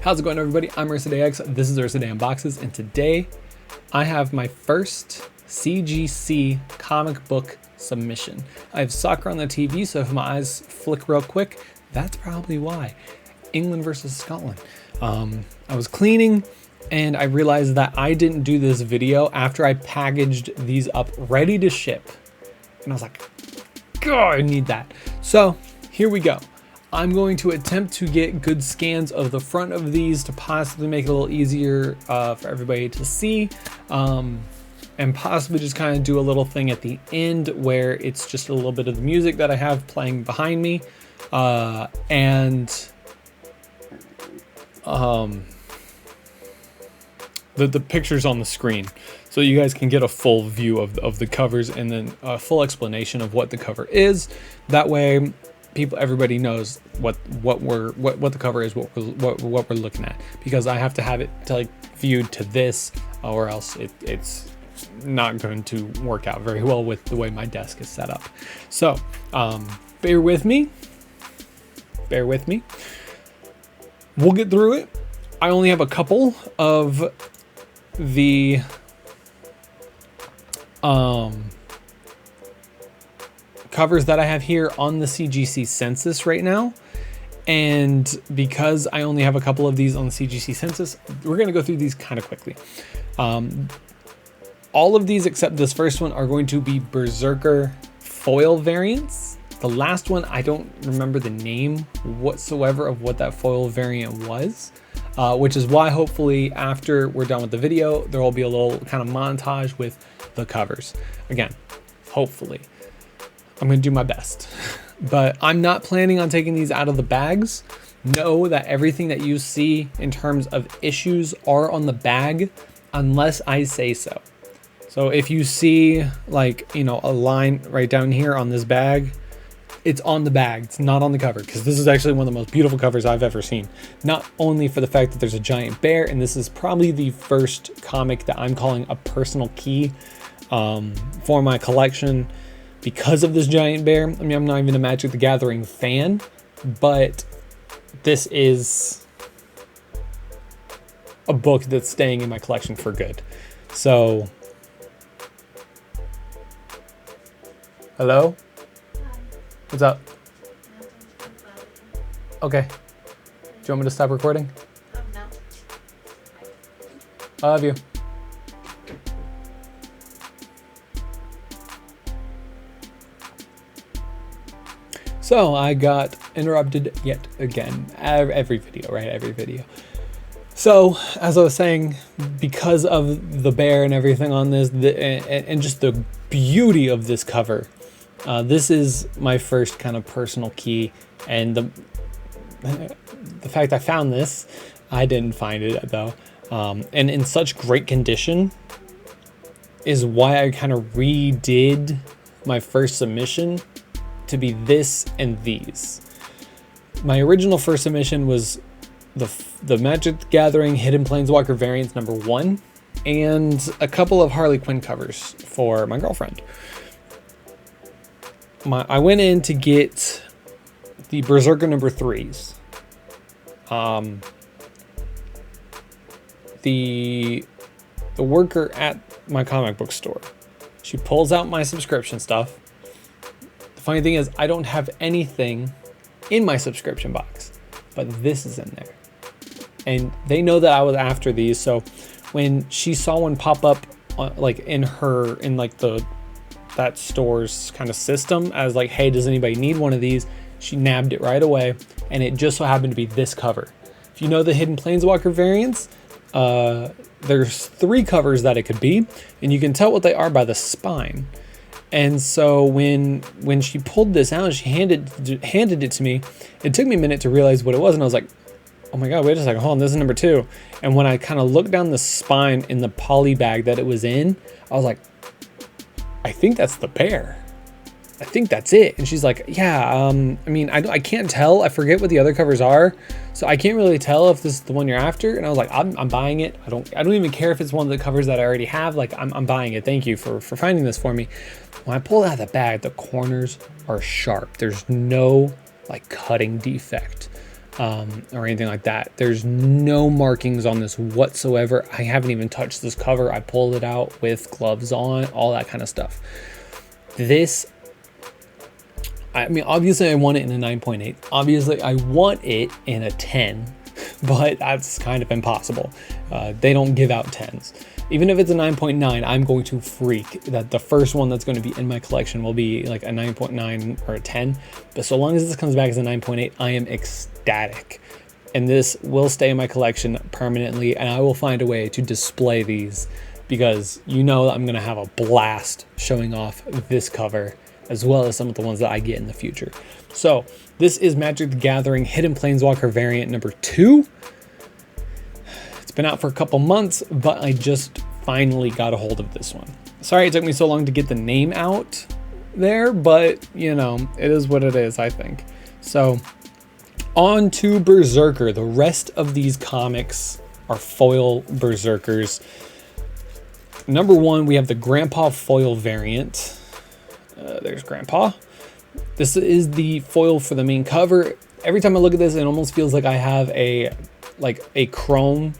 How's it going, everybody? I'm UrsidaeX. This is UrsidaeUnboXes, and today I have my first CGC comic book submission. I have soccer on the TV, so if my eyes flick real quick, that's probably why. England versus Scotland. I was cleaning and I realized that I didn't do this video after I packaged these up ready to ship. And I was like, God, I need that. So here we go. I'm going to attempt to get good scans of the front of these to possibly make it a little easier for everybody to see, and possibly just kind of do a little thing at the end where it's just a little bit of the music that I have playing behind me, and the pictures on the screen, so you guys can get a full view of the covers and then a full explanation of what the cover is. That way everybody knows what the cover is, what we're looking at, because I have to have it viewed to this, or else it's not going to work out very well with the way my desk is set up. So bear with me. We'll get through it. I only have a couple of the covers that I have here on the CGC census right now, and because I only have a couple of these on the CGC census, we're going to go through these kind of quickly. All of these except this first one are going to be Berserker foil variants. The last one, I don't remember the name whatsoever of what that foil variant was, which is why hopefully after we're done with the video, there will be a little kind of montage with the covers. Again, hopefully. I'm going to do my best, but I'm not planning on taking these out of the bags. Know that everything that you see in terms of issues are on the bag unless I say so. So if you see a line right down here on this bag, it's on the bag. It's not on the cover, because this is actually one of the most beautiful covers I've ever seen. Not only for the fact that there's a giant bear, and this is probably the first comic that I'm calling a personal key for my collection, because of this giant bear. I mean, I'm not even a Magic the Gathering fan, but this is a book that's staying in my collection for good. So, hello? What's up? Okay. Do you want me to stop recording? No. I love you. So I got interrupted yet again. Every video, right? Every video. So as I was saying, because of the bear and everything on this, and just the beauty of this cover, this is my first kind of personal key. And the fact I found this, I didn't find it though, and in such great condition, is why I kind of redid my first submission to be this and these. My original first submission was the Magic the Gathering Hidden Planeswalker variants #1, and a couple of Harley Quinn covers for my girlfriend. I went in to get the Berserker #3s. The worker at my comic book store, she pulls out my subscription stuff. The funny thing is, I don't have anything in my subscription box, but this is in there. And they know that I was after these, so when she saw one pop up that store's kind of system as hey, does anybody need one of these? She nabbed it right away, and it just so happened to be this cover. If you know the Hidden Planeswalker variants, there's 3 covers that it could be, and you can tell what they are by the spine. And so when she pulled this out and she handed it to me, it took me a minute to realize what it was, and I was like, oh my God, wait a second, hold on, this is #2. And when I kind of looked down the spine in the poly bag that it was in, I was like, I think that's the bear. I think that's it. And she's like, yeah, I mean, I can't tell. I forget what the other covers are, so I can't really tell if this is the one you're after. And I was like, I'm buying it. I don't even care if it's one of the covers that I already have. I'm buying it. Thank you for finding this for me. When I pull it out of the bag, the corners are sharp. There's no cutting defect. or anything like that. There's no markings on this whatsoever. I haven't even touched this cover. I pulled it out with gloves on, all that kind of stuff. This, I mean, obviously I want it in a 9.8. Obviously I want it in a 10, but that's kind of impossible. They don't give out 10s. Even if it's a 9.9, I'm going to freak that the first one that's going to be in my collection will be like a 9.9 or a 10. But so long as this comes back as a 9.8, I am ecstatic. And this will stay in my collection permanently, and I will find a way to display these because you know that I'm going to have a blast showing off this cover as well as some of the ones that I get in the future. So this is Magic the Gathering Hidden Planeswalker variant number 2. Been out for a couple months, but I just finally got a hold of this one. Sorry it took me so long to get the name out there, but you know, it is what it is, I think. So on to Berserker. The rest of these comics are foil Berserkers. Number 1, we have the Grandpa foil variant. There's Grandpa. This is the foil for the main cover. Every time I look at this, it almost feels like I have a chrome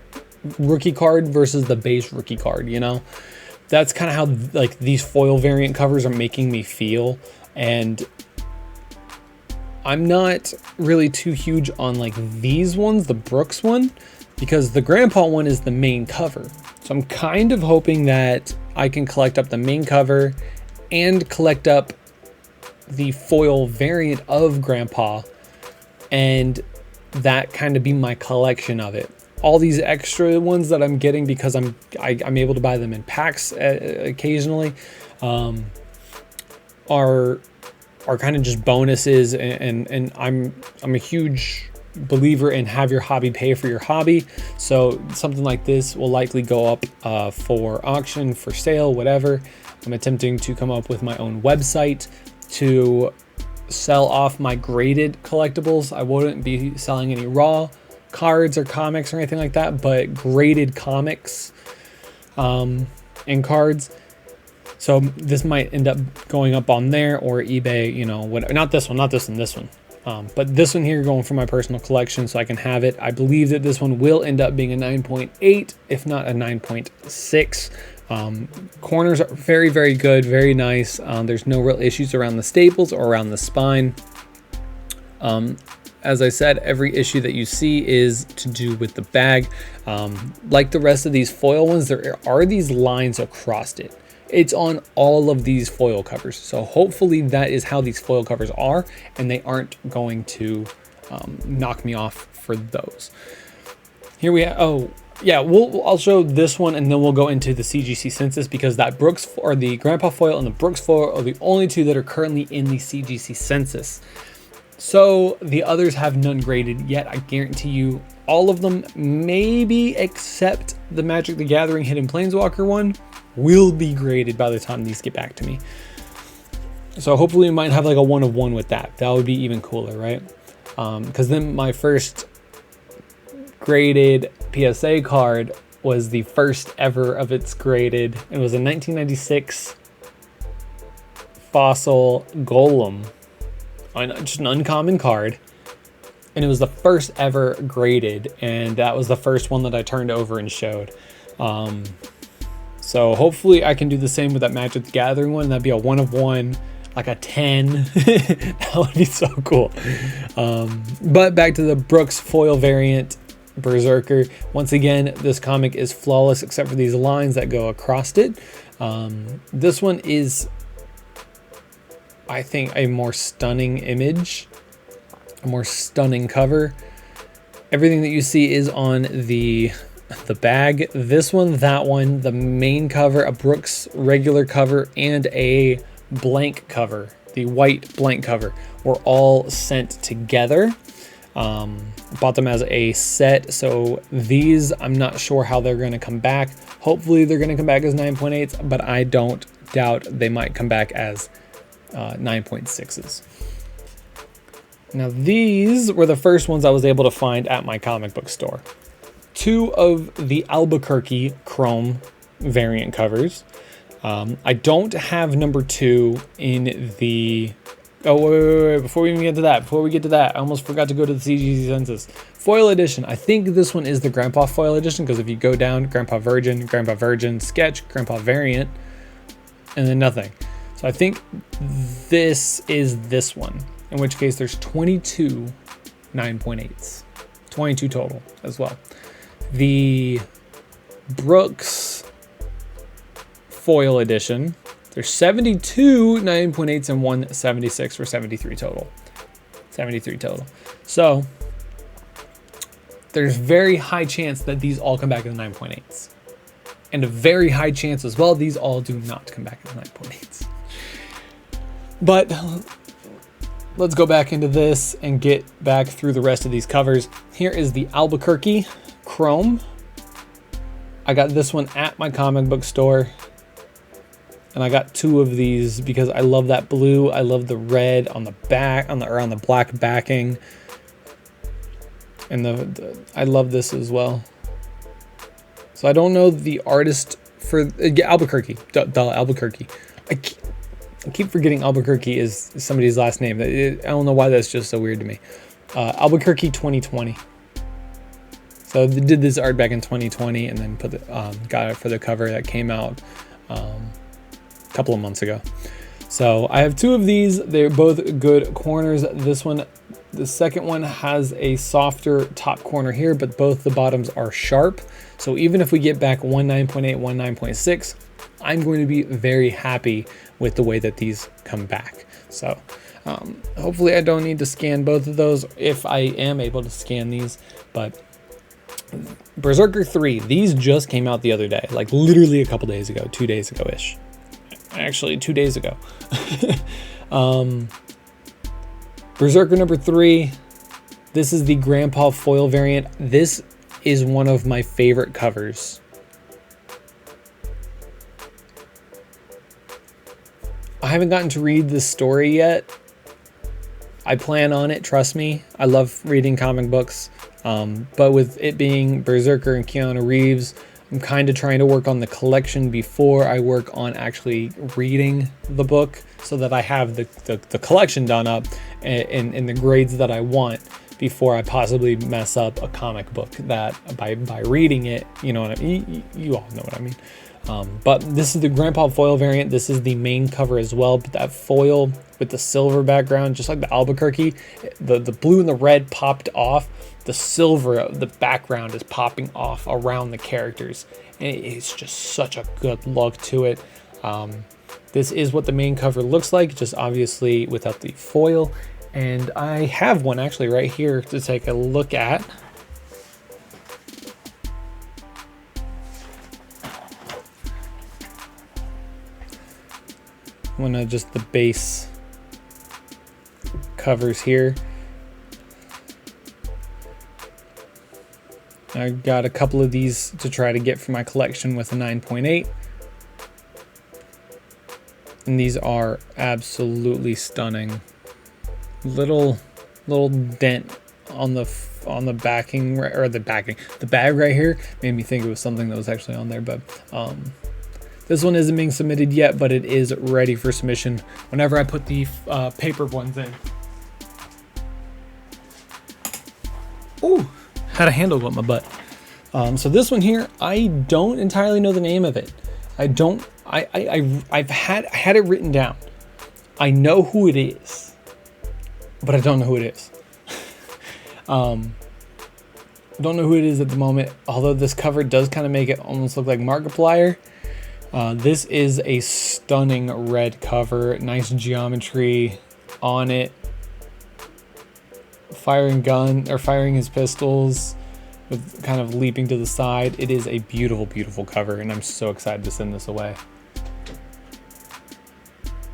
rookie card versus the base rookie card, you know? That's kind of how like these foil variant covers are making me feel, and I'm not really too huge on like these ones, the Brooks one, because the Grandpa one is the main cover. So I'm kind of hoping that I can collect up the main cover and collect up the foil variant of Grandpa, and that kind of be my collection of it. All these extra ones that I'm getting because I'm able to buy them in packs occasionally are kind of just bonuses, and I'm a huge believer in have your hobby pay for your hobby. So something like this will likely go up for auction, for sale, whatever. I'm attempting to come up with my own website to sell off my graded collectibles. I wouldn't be selling any raw cards or comics or anything like that, but graded comics and cards. So this might end up going up on there or eBay, you know, what, not this one, this one. But this one here going for my personal collection so I can have it. I believe that this one will end up being a 9.8, if not a 9.6. Corners are very, very good, very nice. There's no real issues around the staples or around the spine. As I said, every issue that you see is to do with the bag. Like the rest of these foil ones, there are these lines across it. It's on all of these foil covers. So hopefully that is how these foil covers are, and they aren't going to knock me off for those. Here we have, oh yeah, I'll show this one and then we'll go into the CGC census, because that Brooks, or the Grandpa foil and the Brooks foil, are the only two that are currently in the CGC census. So the others have none graded yet. I guarantee you all of them, maybe except the Magic the Gathering Hidden Planeswalker one, will be graded by the time these get back to me. So hopefully we might have like a 1 of 1 with that. That would be even cooler, right? Because then my first graded PSA card was the first ever of its graded. It was a 1996 Fossil Golem, just an uncommon card, and it was the first ever graded, and that was the first one that I turned over and showed. So hopefully I can do the same with that Magic the Gathering one. That'd be a 1 of 1, like a 10. That would be so cool. But back to the Brooks foil variant Berserker. Once again, this comic is flawless except for these lines that go across it. This one is, I think, a more stunning image, a more stunning cover. Everything that you see is on the bag. This one, that one, the main cover, a Brooks regular cover, and a blank cover, the white blank cover, were all sent together. Bought them as a set, so these, I'm not sure how they're going to come back. Hopefully they're going to come back as 9.8s, but I don't doubt they might come back as 9.6s. Now these were the first ones I was able to find at my comic book store. 2 of the Albuquerque Chrome variant covers. I don't have number 2 in the Oh, wait. Before we get to that, I almost forgot to go to the CGC census. Foil edition. I think this one is the Grandpa foil edition, because if you go down, Grandpa Virgin, Sketch, Grandpa Variant, and then nothing. So I think this is this one, in which case there's 22 9.8s. 22 total as well. The Brooks foil edition, there's 72 9.8s and 176 for 73 total. 73 total. So there's very high chance that these all come back in the 9.8s. And a very high chance as well, these all do not come back in the 9.8s. But let's go back into this and get back through the rest of these covers. Here is the Albuquerque Chrome. I got this one at my comic book store. And I got 2 of these because I love that blue. I love the red on the back, on the black backing. And I love this as well. So I don't know the artist for Albuquerque. Albuquerque. I keep forgetting Albuquerque is somebody's last name. I don't know why that's just so weird to me. Albuquerque 2020. So they did this art back in 2020 and then got it for the cover that came out a couple of months ago. So I have 2 of these. They're both good corners. This one, the second one, has a softer top corner here, but both the bottoms are sharp. So even if we get back 1 9.8, 1 9.6, I'm going to be very happy with the way that these come back. So hopefully I don't need to scan both of those if I am able to scan these. But Berserker 3, these just came out the other day, like literally a couple days ago, 2 days ago-ish. Actually, 2 days ago. Berserker number 3, this is the Grandpa foil variant. This is one of my favorite covers. I haven't gotten to read this story yet. I plan on it, trust me. I love reading comic books. But with it being Berserker and Keanu Reeves, I'm kind of trying to work on the collection before I work on actually reading the book, so that I have the collection done up in the grades that I want before I possibly mess up a comic book that by reading it, you know what I mean? You all know what I mean. But this is the Grandpa foil variant. This is the main cover as well, but that foil with the silver background, just like the Albuquerque, the blue and the red popped off. The silver, the background is popping off around the characters. And it's just such a good look to it. This is what the main cover looks like, just obviously without the foil. And I have one actually right here to take a look at. One of just the base covers here. I got a couple of these to try to get for my collection with a 9.8. And these are absolutely stunning. Little dent on the backing, or the bag right here made me think it was something that was actually on there, but this one isn't being submitted yet, but it is ready for submission whenever I put the paper ones in. Ooh, had a handle on my butt. So this one here, I don't entirely know the name of it. I've had it written down. I know who it is, but I don't know who it is. I don't know who it is at the moment, although this cover does kind of make it almost look like Markiplier. This is a stunning red cover, nice geometry on it. Firing his pistols with kind of leaping to the side. It is a beautiful, beautiful cover, and I'm so excited to send this away.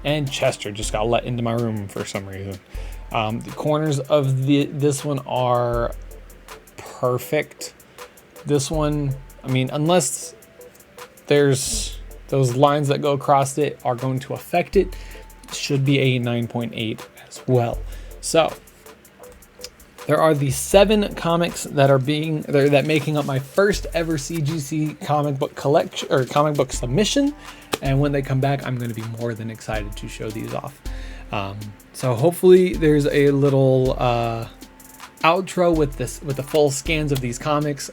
And Chester just got let into my room for some reason. The corners of this one are perfect. This one, I mean, unless there's those lines that go across it are going to affect it, should be a 9.8 as well. So there are the 7 comics that making up my first ever CGC comic book collection or comic book submission. And when they come back, I'm going to be more than excited to show these off. So hopefully there's a little outro with the full scans of these comics.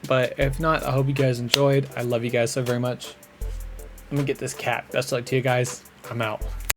But if not, I hope you guys enjoyed. I love you guys so very much. Let me get this cat. Best of luck to you guys. I'm out.